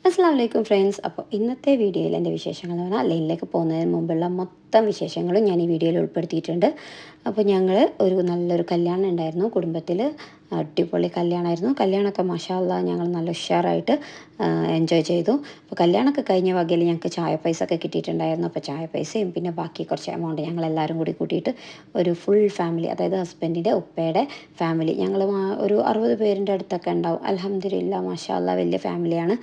അസ്സലാമു അലൈക്കും ഫ്രണ്ട്സ്. അപ്പോൾ ഇന്നത്തെ വീഡിയോയിൽ എൻ്റെ വിശേഷങ്ങൾ എന്ന് പറഞ്ഞാൽ ലൈനിലേക്ക് പോകുന്നതിന് മുമ്പുള്ള മൊത്തം വിശേഷങ്ങളും ഞാൻ ഈ വീഡിയോയിൽ ഉൾപ്പെടുത്തിയിട്ടുണ്ട്. അപ്പോൾ ഞങ്ങൾ ഒരു നല്ലൊരു കല്യാണം ഉണ്ടായിരുന്നു കുടുംബത്തിൽ. അടിപൊളി കല്യാണമായിരുന്നു. കല്യാണമൊക്കെ മാഷാ അല്ലാ ഞങ്ങൾ നല്ല ഉഷാറായിട്ട് എൻജോയ് ചെയ്തു. അപ്പോൾ കല്യാണമൊക്കെ കഴിഞ്ഞ വകയിൽ ഞങ്ങൾക്ക് ചായ പൈസ ഒക്കെ കിട്ടിയിട്ടുണ്ടായിരുന്നു. അപ്പോൾ ചായ പൈസയും പിന്നെ ബാക്കി കുറച്ച് എമൗണ്ട് ഞങ്ങളെല്ലാവരും കൂടി കൂട്ടിയിട്ട് ഒരു ഫുൾ ഫാമിലി, അതായത് ഹസ്ബൻഡിൻ്റെ ഉപ്പയുടെ ഫാമിലി, ഞങ്ങൾ ഒരു 60 പേരിൻ്റെ അടുത്തൊക്കെ ഉണ്ടാവും. അൽഹംദുലില്ലാ മാഷാ അല്ലാ വലിയ ഫാമിലിയാണ്.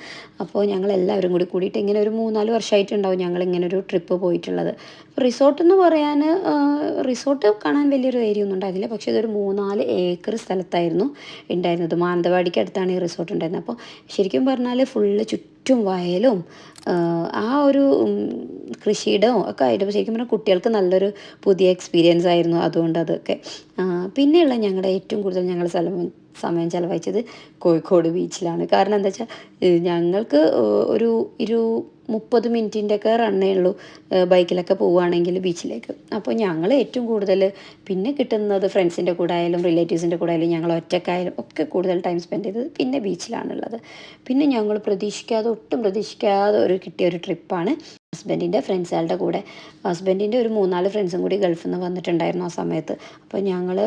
അപ്പോൾ ഞങ്ങളെല്ലാവരും കൂടിയിട്ട് ഇങ്ങനെ ഒരു 3-4 വർഷമായിട്ടുണ്ടാവും ഞങ്ങളിങ്ങനെ ഒരു ട്രിപ്പ് പോയിട്ടുള്ളത്. റിസോർട്ട് എന്ന് പറയാൻ റിസോർട്ട് കാണാൻ വലിയൊരു ഏരിയ ഒന്നും ഉണ്ടായിരുന്നില്ല. പക്ഷേ ഇതൊരു 3-4 ഏക്കർ സ്ഥലത്തായിരുന്നു ഉണ്ടായിരുന്നത്. മാനന്തവാടിക്ക് അടുത്താണ് ഈ റിസോർട്ട് ഉണ്ടായിരുന്നത്. അപ്പോൾ ശരിക്കും പറഞ്ഞാൽ ഫുള്ള് ചുറ്റും വയലും ആ ഒരു കൃഷിയിടവും ഒക്കെ ആയിട്ട് ശരിക്കും പറഞ്ഞാൽ കുട്ടികൾക്ക് നല്ലൊരു പുതിയ എക്സ്പീരിയൻസ് ആയിരുന്നു. അതുകൊണ്ട് അതൊക്കെ പിന്നെയുള്ള ഞങ്ങളുടെ ഏറ്റവും കൂടുതൽ ഞങ്ങൾ സമയം ചിലവഴിച്ചത് കോഴിക്കോട് ബീച്ചിലാണ്. കാരണം എന്താ വെച്ചാൽ ഞങ്ങൾക്ക് ഒരു 30 മിനിറ്റിൻ്റെയൊക്കെ റണ്ണേ ഉള്ളൂ ബൈക്കിലൊക്കെ പോവുകയാണെങ്കിൽ ബീച്ചിലേക്ക്. അപ്പോൾ ഞങ്ങൾ ഏറ്റവും കൂടുതൽ പിന്നെ കിട്ടുന്നത് ഫ്രണ്ട്സിൻ്റെ കൂടെ ആയാലും റിലേറ്റീവ്സിൻ്റെ കൂടെ ആയാലും ഞങ്ങൾ ഒറ്റക്കായാലും ഒക്കെ കൂടുതൽ ടൈം സ്പെൻഡ് ചെയ്തത് പിന്നെ ബീച്ചിലാണുള്ളത്. പിന്നെ ഞങ്ങൾ ഒട്ടും പ്രതീക്ഷിക്കാതെ കിട്ടിയ ഒരു ട്രിപ്പാണ് ഹസ്ബൻഡിൻ്റെ ഫ്രണ്ട്സുകളുടെ കൂടെ. ഹസ്ബൻഡിൻ്റെ ഒരു 3-4 ഫ്രണ്ട്സും കൂടി ഗൾഫിൽ നിന്ന് വന്നിട്ടുണ്ടായിരുന്നു ആ സമയത്ത്. അപ്പോൾ ഞങ്ങൾ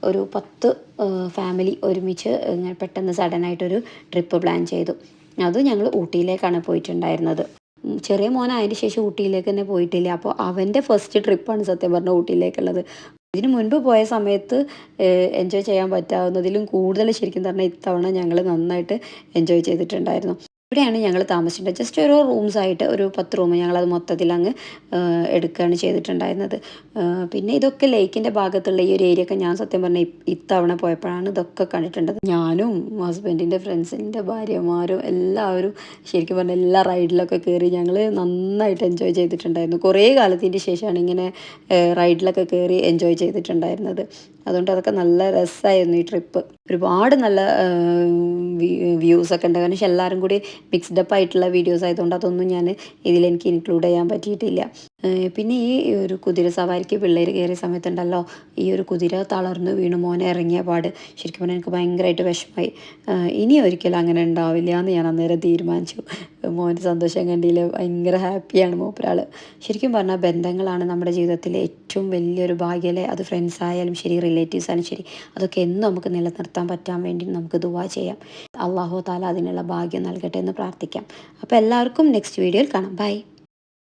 ഒരു 10 ഫാമിലി ഒരുമിച്ച് പെട്ടെന്ന് സഡനായിട്ടൊരു ട്രിപ്പ് പ്ലാൻ ചെയ്തു. അത് ഞങ്ങൾ ഊട്ടിയിലേക്കാണ് പോയിട്ടുണ്ടായിരുന്നത്. ചെറിയ മോൻ അതിന് ശേഷം ഊട്ടിയിലേക്ക് തന്നെ പോയിട്ടില്ല. അപ്പോൾ അവൻ്റെ ഫസ്റ്റ് ട്രിപ്പാണ് സത്യം പറഞ്ഞാൽ ഊട്ടിയിലേക്കുള്ളത്. ഇതിന് മുൻപ് പോയ സമയത്ത് എൻജോയ് ചെയ്യാൻ പറ്റാവുന്നതിലും കൂടുതൽ ശരിക്കും പറഞ്ഞാൽ ഇത്തവണ ഞങ്ങൾ നന്നായിട്ട് എൻജോയ് ചെയ്തിട്ടുണ്ടായിരുന്നു. ഇവിടെയാണ് ഞങ്ങൾ താമസിച്ചിട്ടുള്ളത്. ജസ്റ്റ് ഒരു റൂംസായിട്ട് ഒരു 10 റൂം ഞങ്ങളത് മൊത്തത്തിൽ അങ്ങ് എടുക്കുകയാണ് ചെയ്തിട്ടുണ്ടായിരുന്നത്. പിന്നെ ഇതൊക്കെ ലേക്കിൻ്റെ ഭാഗത്തുള്ള ഈ ഒരു ഏരിയ ഒക്കെ ഞാൻ സത്യം പറഞ്ഞാൽ ഇത്തവണ പോയപ്പോഴാണ് ഇതൊക്കെ കണ്ടിട്ടുണ്ടത്. ഞാനും ഹസ്ബൻഡിൻ്റെ ഫ്രണ്ട്സിൻ്റെ ഭാര്യമാരും എല്ലാവരും ശരിക്കും പറഞ്ഞാൽ എല്ലാ റൈഡിലൊക്കെ കയറി ഞങ്ങൾ നന്നായിട്ട് എൻജോയ് ചെയ്തിട്ടുണ്ടായിരുന്നു. കുറേ കാലത്തിൻ്റെ ശേഷമാണ് ഇങ്ങനെ റൈഡിലൊക്കെ കയറി എൻജോയ് ചെയ്തിട്ടുണ്ടായിരുന്നത്. അതുകൊണ്ട് അതൊക്കെ നല്ല രസമായിരുന്നു ഈ ട്രിപ്പ്. ഒരുപാട് നല്ല വ്യൂസൊക്കെ ഉണ്ട്. കാരണം എല്ലാവരും കൂടി മിക്സ്ഡപ്പ് ആയിട്ടുള്ള വീഡിയോസ് ആയതുകൊണ്ട് അതൊന്നും ഞാൻ ഇതിലെനിക്ക് ഇൻക്ലൂഡ് ചെയ്യാൻ പറ്റിയിട്ടില്ല. പിന്നെ ഈ ഒരു കുതിര സവാരിക്ക് പിള്ളേർ കയറിയ സമയത്തുണ്ടല്ലോ, ഈ ഒരു കുതിര തളർന്ന് വീണു മോനെ ഇറങ്ങിയ പാട് ശരിക്കും പറഞ്ഞാൽ എനിക്ക് ഭയങ്കരമായിട്ട് വിഷമമായി. ഇനി ഒരിക്കലും അങ്ങനെ ഉണ്ടാവില്ല എന്ന് ഞാൻ അന്നേരം തീരുമാനിച്ചു. മോൻ്റെ സന്തോഷം കണ്ടില്ല, ഭയങ്കര ഹാപ്പിയാണ് മൂപ്പരാൾ. ശരിക്കും പറഞ്ഞാൽ ബന്ധങ്ങളാണ് നമ്മുടെ ജീവിതത്തിലെ ഏറ്റവും വലിയൊരു ഭാഗ്യമല്ലേ. അത് ഫ്രണ്ട്സ് ആയാലും ശരി, റിലേറ്റീവ്സ് ആയാലും ശരി, അതൊക്കെ എന്നും നമുക്ക് നിലനിർത്താൻ പറ്റാൻ വേണ്ടി നമുക്ക് ദുആ ചെയ്യാം. അല്ലാഹു തആല അതിനുള്ള ഭാഗ്യം നൽകട്ടെ എന്ന് പ്രാർത്ഥിക്കാം. അപ്പോൾ എല്ലാവർക്കും നെക്സ്റ്റ് വീഡിയോയിൽ കാണാം. ബൈ.